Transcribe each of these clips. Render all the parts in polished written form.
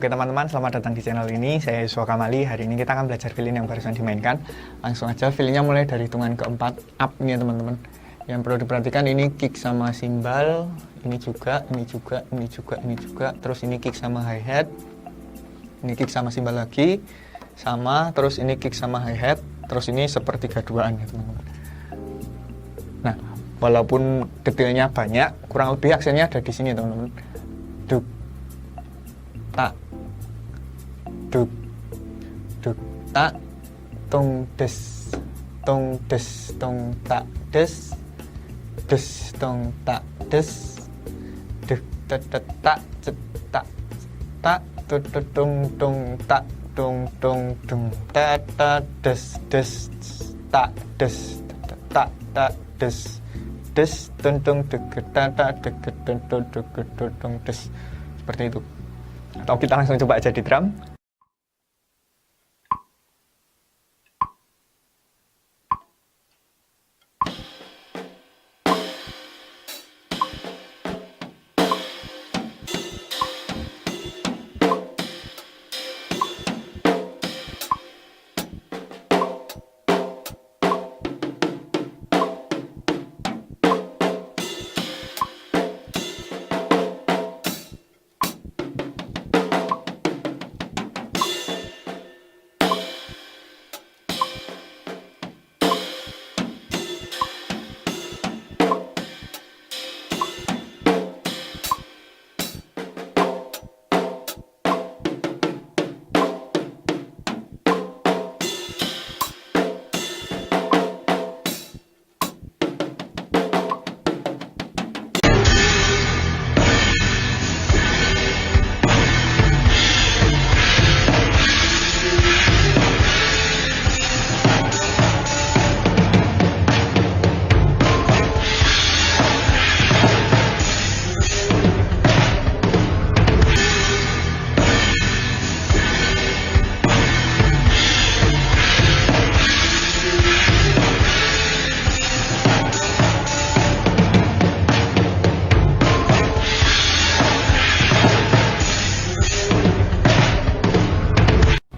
Oke teman-teman, selamat datang di channel ini. Saya Yosua Kamali. Hari ini kita akan belajar violin yang barusan dimainkan. Langsung aja, violinnya mulai dari hitungan keempat up nih ya teman-teman. Yang perlu diperhatikan ini kick sama simbal, ini juga, ini juga, ini juga, ini juga. Terus ini kick sama hi-hat, ini kick sama simbal lagi, sama. Terus ini kick sama hi-hat. Terus ini sepertiga duaan ya teman-teman. Nah, walaupun detailnya banyak, kurang lebih aksennya ada di sini teman-teman. Duk, tak, duk, duk, tak, tung des, tung des, tung tak des, des, tung tak des, duk, tak, tak, tak, tak, tung, tung, tak, tung, dung, tak, des, des, tak, des, tak, des, des, tung, deket, tak, deket, tung, deket, tung, des. Seperti itu. Atau kita langsung coba aja di drum.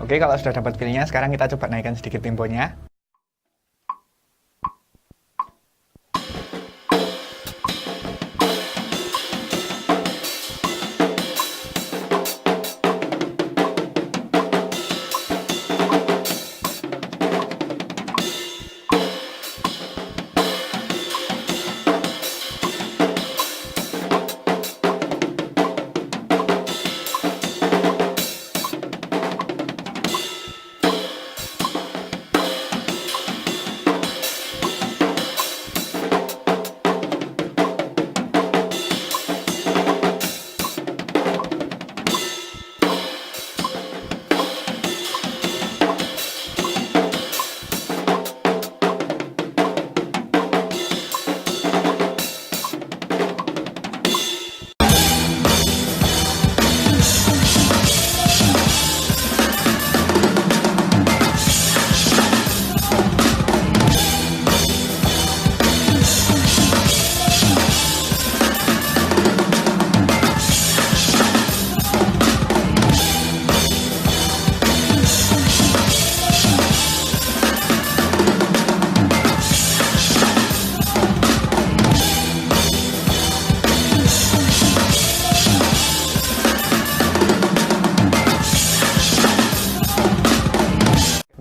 Oke, kalau sudah dapat feel-nya, sekarang kita coba naikkan sedikit temponya.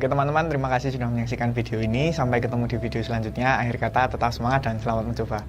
Oke teman-teman, terima kasih sudah menyaksikan video ini. Sampai ketemu di video selanjutnya. Akhir kata, tetap semangat dan selamat mencoba.